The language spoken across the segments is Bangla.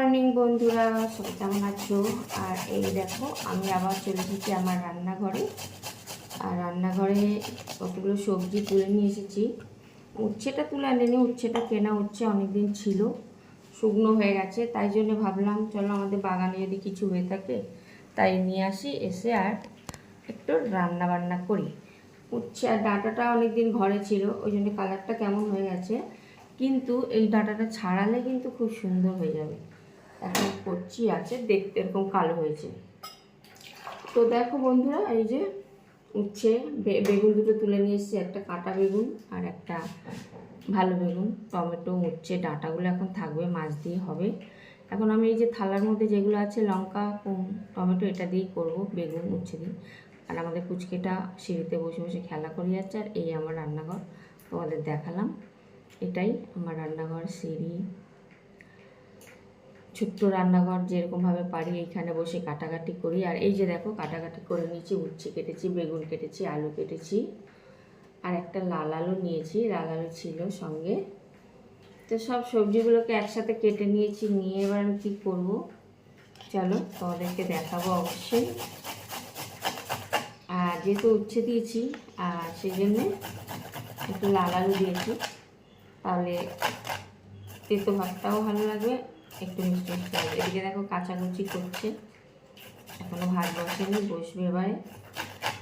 মর্নিং বন্ধুরা, সবাই কেমন আছো? আর এই দেখো আমি আবার চলে এসেছি আমার রান্নাঘরে। আর রান্নাঘরে কতগুলো সবজি তুলে নিয়ে এসেছি। উচ্ছেটা তুলে আনিনি, উচ্ছেটা কেনা হচ্ছে, অনেক দিন ছিল, শুকনো হয়ে গেছে। তাই জন্য ভাবলাম চলো আমাদের বাগানে যদি কিছু হয়ে থাকে তাই নিয়ে আসি, এসে আর একটু রান্না বান্না করি। উচ্ছে আর ডাঁটাটা অনেক দিন ঘরে ছিল, ওই জন্য কালারটা কেমন হয়ে গেছে, কিন্তু এই ডাঁটাটা ছাড়ালে কিন্তু খুব সুন্দর হয়ে যাবে। এখন কচি আছে, দেখতে এরকম কালো হয়েছে। তো দেখো বন্ধুরা, এই যে উচ্ছে বেগুন দুটো তুলে নিয়ে এসেছি, একটা কাঁটা বেগুন আর একটা ভালো বেগুন। টমেটো, উচ্ছে, ডাঁটাগুলো এখন থাকবে, মাছ দিয়ে হবে। এখন আমি এই যে থালার মধ্যে যেগুলো আছে, লঙ্কা, টমেটো, এটা দিয়েই করবো, বেগুন উচ্ছে দিই। আর আমাদের পুচকেটা সিঁড়িতে বসে বসে খেলা করে যাচ্ছে। আর এই আমার রান্নাঘর তোমাদের দেখালাম, এটাই আমার রান্নাঘর, সিঁড়ি, ছোট্ট রান্নাঘর, যেরকমভাবে পারি এইখানে বসে কাটাকাটি করি। আর এই যে দেখো কাটাকাটি করে নিয়েছি, উচ্ছে কেটেছি, বেগুন কেটেছি, আলু কেটেছি, আর একটা লাল আলু নিয়েছি, লাল আলু ছিল সঙ্গে। তো সব সবজিগুলোকে একসাথে কেটে নিয়েছি, নিয়ে এবার আমি কী করবো চলো তোমাদেরকে দেখাবো অবশ্যই। আর যেহেতু উচ্ছে দিয়েছি আর সেই জন্যে একটু লাল আলু দিয়েছি, তাহলে তেতো ভাতটাও ভালো লাগবে, একটু মিষ্টি মিষ্টি লাগবে। এদিকে দেখো কাঁচাকুচি করছে, এখনও ভাত বসেনি, বসবে এবারে।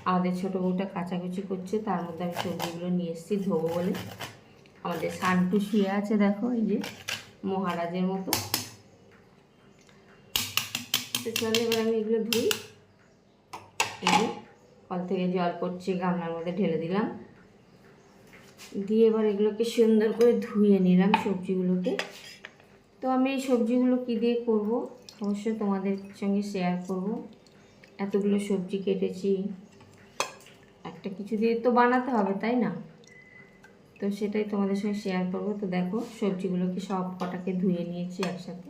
আমাদের ছোটো বউটা কাঁচাকুচি করছে, তার মধ্যে আমি সবজিগুলো নিয়ে এসেছি ধোবো বলে। আমাদের শান্টু শুয়ে আছে, দেখো এই যে মহারাজের মতো। তো চলে এবার আমি এগুলো ধুই। এই যে কল থেকে জল পড়ছে, গামলার মধ্যে ঢেলে দিলাম, দিয়ে এবার এগুলোকে সুন্দর করে ধুয়ে নিলাম সবজিগুলোকে। তো আমি এই সবজিগুলো কী দিয়ে করব অবশ্যই তোমাদের সঙ্গে শেয়ার করব। এতগুলো সবজি কেটেছি, একটা কিছু দিয়ে তো বানাতে হবে, তাই না? তো সেটাই তোমাদের সঙ্গে শেয়ার করব। তো দেখো সবজিগুলোকে সব কটাকে ধুয়ে নিয়েছি একসাথে,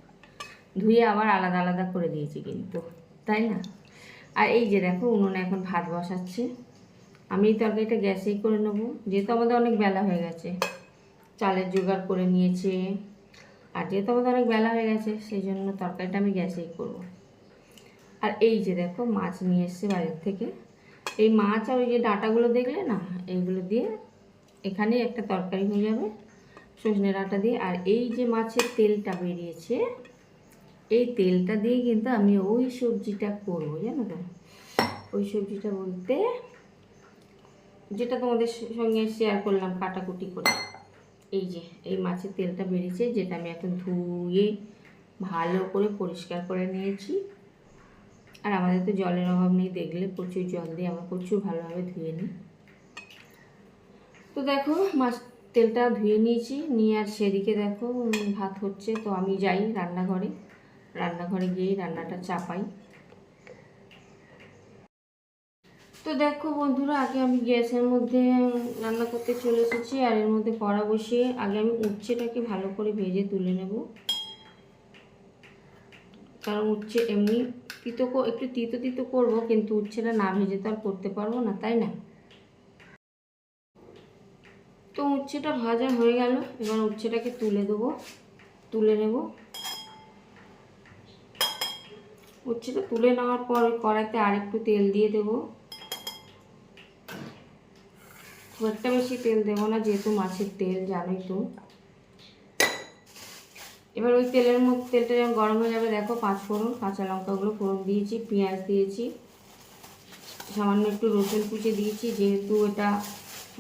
ধুয়ে আবার আলাদা আলাদা করে দিয়েছি কিন্তু, তাই না? আর এই যে দেখো উনুনে এখন ভাত বসাচ্ছি। আমি এই তরকারিটা গ্যাসেই করে নেবো, যেহেতু আমাদের অনেক বেলা হয়ে গেছে, চালের জোগাড় করে নিয়েছে। আর যেহেতু আমাদের অনেক বেলা হয়ে গেছে, সেই জন্য তরকারিটা আমি গ্যাসেই করব। আর এই যে দেখো মাছ নিয়ে এসছে বাজার থেকে। এই মাছ আর ওই যে ডাঁটাগুলো দেখলে না, এইগুলো দিয়ে এখানে একটা তরকারি হয়ে যাবে সজনে ডাঁটা দিয়ে। আর এই যে মাছের তেলটা বেরিয়েছে, এই তেলটা দিয়ে কিন্তু আমি ওই সবজিটা করবো, জানো তো? ওই সবজিটা বলতে যেটা তোমাদের সঙ্গে শেয়ার করলাম কাটাকুটি করে, এই যে এই মাছের তেলটা বেরিয়েছে, যেটা আমি এখন ধুয়ে ভালো করে পরিষ্কার করে নিয়েছি। আর আমাদের তো জলের অভাব নেই, দেখলে প্রচুর জল দিয়ে আমরা প্রচুর ভালোভাবে ধুয়ে নিই। তো দেখো মাছ তেলটা ধুয়ে নিয়েছি, নিয়ে আর সেদিকে দেখো ভাত হচ্ছে। তো আমি যাই রান্নাঘরে গিয়েই রান্নাটা চাপাই। তো দেখো বন্ধুরা, আগে আমি গ্যাসের মধ্যে রান্না করতে চলে এসেছি। আর এর মধ্যে কড়া বসিয়ে আগে আমি উচ্ছেটাকে ভালো করে ভেজে তুলে নেব, কারণ উচ্ছে এমনি একটু তিতো তিতো করবো, কিন্তু উচ্ছেটা না ভেজে তো আর করতে পারবো না, তাই না? তো উচ্ছেটা ভাজা হয়ে গেল, এবার উচ্ছেটাকে তুলে নেব। উচ্ছেটা তুলে নেওয়ার পর ওই কড়াইতে আর একটু তেল দিয়ে দেবো, খুব একটা বেশি তেল দেবো না, যেহেতু মাছের তেল জানোই তো। এবার ওই তেলের মধ্যে তেলটা যখন গরম হয়ে যাবে, দেখো পাঁচ ফোড়ন, কাঁচা লঙ্কাগুলো ফোড়ন দিয়েছি, পেঁয়াজ দিয়েছি, সামান্য একটু রসুন কুচি দিয়েছি, যেহেতু এটা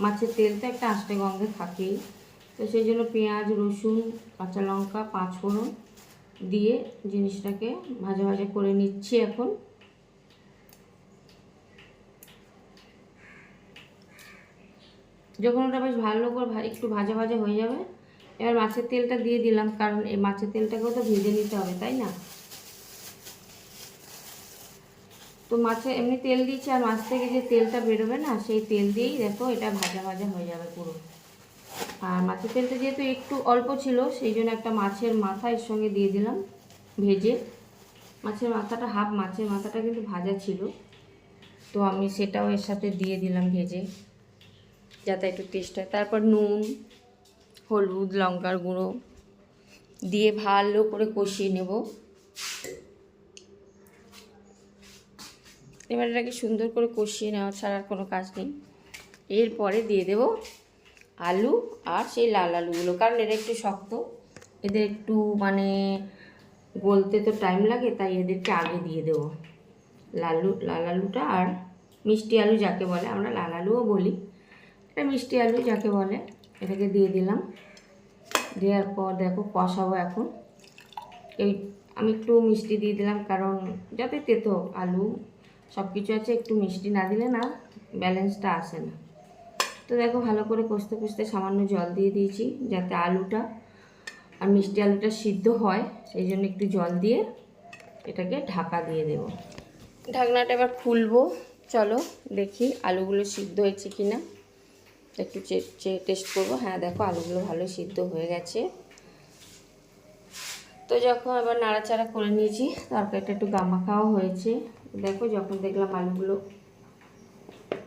মাছের তেলটা একটা আষ্টে গন্ধে থাকেই, তো সেই জন্য পেঁয়াজ, রসুন, কাঁচা লঙ্কা, পাঁচ ফোড়ন দিয়ে জিনিসটাকে ভাজা ভাজা করে নিচ্ছি এখন। যখন ওটা বেশ ভালো করে একটু ভাজা ভাজা হয়ে যাবে, এবার মাছের তেলটা দিয়ে দিলাম, কারণ এই মাছের তেলটাকেও তো ভেজে নিতে হবে, তাই না? তো মাছে এমনি তেল দিচ্ছি, আর মাছ থেকে যে তেলটা বেরোবে না, সেই তেল দিয়েই দেখো এটা ভাজা ভাজা হয়ে যাবে পুরো। আর মাছের তেলটা যেহেতু একটু অল্প ছিল, সেই জন্য একটা মাছের মাথা এর সঙ্গে দিয়ে দিলাম ভেজে। মাছের মাথাটা কিন্তু ভাজা ছিল, তো আমি সেটাও এর সাথে দিয়ে দিলাম ভেজে, যাতে একটু টেস্ট হয়। তারপর নুন, হলুদ, লঙ্কার গুঁড়ো দিয়ে ভালো করে কষিয়ে নেব। এবার এটাকে সুন্দর করে কষিয়ে নেওয়া ছাড়া আর কোনো কাজ নেই। এরপরে দিয়ে দেব আলু আর সেই লাল আলুগুলো, কারণ এটা একটু শক্ত, এদের একটু মানে গলতে তো টাইম লাগে, তাই এদেরকে আগে দিয়ে দেবো। লাল আলুটা আর মিষ্টি আলু যাকে বলে, আমরা লাল আলুও বলি, এটা মিষ্টি আলু যাকে বলে, এটাকে দিয়ে দিলাম। দেওয়ার পর দেখো কষাবো এখন। আমি একটু মিষ্টি দিয়ে দিলাম, কারণ যাতে তেতো আলু সব কিছু আছে, একটু মিষ্টি না দিলে না ব্যালেন্সটা আসে না। তো দেখো ভালো করে কষতে কষতে সামান্য জল দিয়ে দিয়েছি, যাতে আলুটা আর মিষ্টি আলুটা সিদ্ধ হয়, সেই জন্য একটু জল দিয়ে এটাকে ঢাকা দিয়ে দেব। ঢাকনাটা এবার খুলবো, চলো দেখি আলুগুলো সিদ্ধ হয়েছে কি না, একটু টেস্ট করবো। হ্যাঁ দেখো আলুগুলো ভালো সিদ্ধ হয়ে গেছে। তো যখন এবার নাড়াচাড়া করে নিয়েছি, তরকারিটা একটু গামাখাও হয়েছে। দেখো যখন দেখলাম আলুগুলো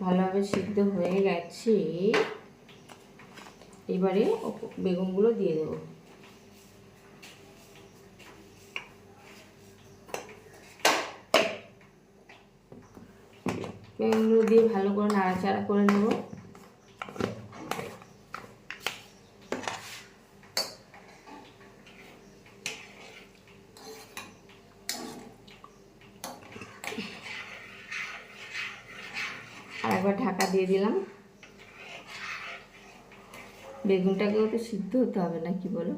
ভালোভাবে সিদ্ধ হয়ে গেছে, এবারে বেগুনগুলো দিয়ে দেবো। বেগুনগুলো দিয়ে ভালো করে নাড়াচাড়া করে নেব। আর একবার ঢাকা দিয়ে দিলাম। বেগুনটাকেও তো সিদ্ধ হতে হবে না, কি বলো?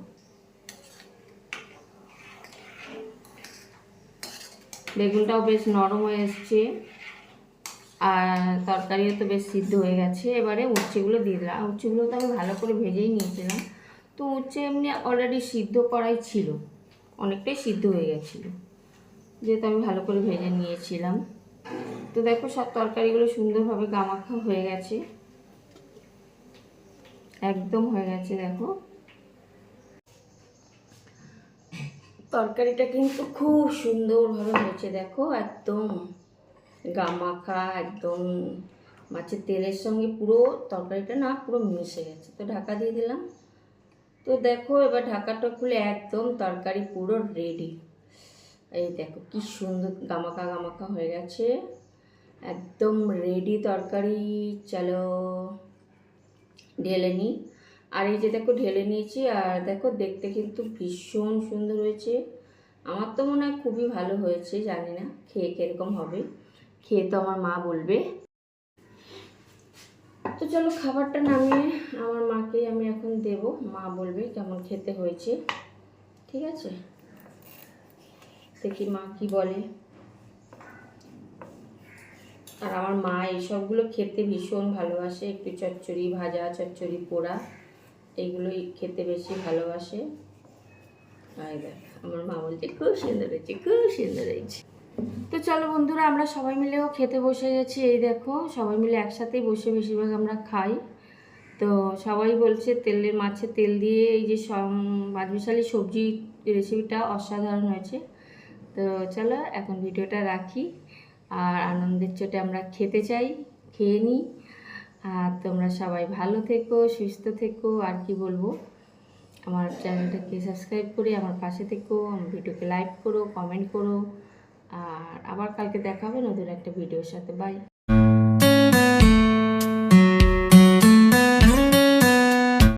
বেগুনটাও বেশ নরম হয়ে এসছে, আর তরকারিও তো বেশ সিদ্ধ হয়ে গেছে। এবারে উচ্ছেগুলো দিয়ে দিলাম। উচ্ছেগুলো তো আমি ভালো করে ভেজেই নিয়েছিলাম, তো উচ্ছে এমনি অলরেডি সিদ্ধ করাই ছিল, অনেকটাই সিদ্ধ হয়ে গেছিলো, যেহেতু আমি ভালো করে ভেজে নিয়েছিলাম। তো দেখো সব তরকারিগুলো সুন্দরভাবে গামাখা হয়ে গেছে, একদম হয়ে গেছে। দেখো তরকারিটা কিন্তু খুব সুন্দরভাবে হয়েছে, দেখো একদম গামাখা, একদম মাছের তেলের সঙ্গে পুরো তরকারিটা না পুরো মিশে গেছে। তো ঢাকা দিয়ে দিলাম। তো দেখো এবার ঢাকাটা খুলে একদম তরকারি পুরো রেডি। এই দেখো কি সুন্দর গামাখা গামাখা হয়ে গেছে, একদম রেডি তরকারি। চলো ঢেলে নিই। আর এই যে দেখো ঢেলে নিয়েছি, আর দেখো দেখতে কিন্তু ভীষণ সুন্দর হয়েছে। আমার তো মনে হয় খুবই ভালো হয়েছে, জানি না খেয়ে কীরকম হবে, খেয়ে তো আমার মা বলবে। তো চলো খাবারটা নামিয়ে আমার মাকে আমি এখন দেব, মা বলবে কেমন খেতে হয়েছে। ঠিক আছে, দেখি মা কি বলে। আর আমার মা এইসবগুলো খেতে ভীষণ ভালোবাসে, একটু চচ্চড়ি ভাজা, চচ্চড়ি পোড়া, এইগুলোই খেতে বেশি ভালোবাসে। আর দেখ আমার মা বলছে খুব সুন্দর হয়েছে, খুব সুন্দর হয়েছে। তো চলো বন্ধুরা, আমরা সবাই মিলেও খেতে বসে গেছি। এই দেখো সবাই মিলে একসাথেই বসে বেশিরভাগ আমরা খাই। তো সবাই বলছে তেলের মাছের তেল দিয়ে এই যে বাদবিশালী সবজি রেসিপিটা অসাধারণ হয়েছে। তো চলো এখন ভিডিওটা রাখি, আর আনন্দের চোটে আমরা খেতে চাই, খেয়ে নিই। আর তোমরা সবাই ভালো থেকো, সুস্থ থেকো, আর কি বলবো, আমার চ্যানেলটাকে সাবস্ক্রাইব করে আমার পাশে থেকো, আমার ভিডিওকে লাইক করো, কমেন্ট করো। আর আবার কালকে দেখা হবে নতুন একটা ভিডিওর সাথে। বাই।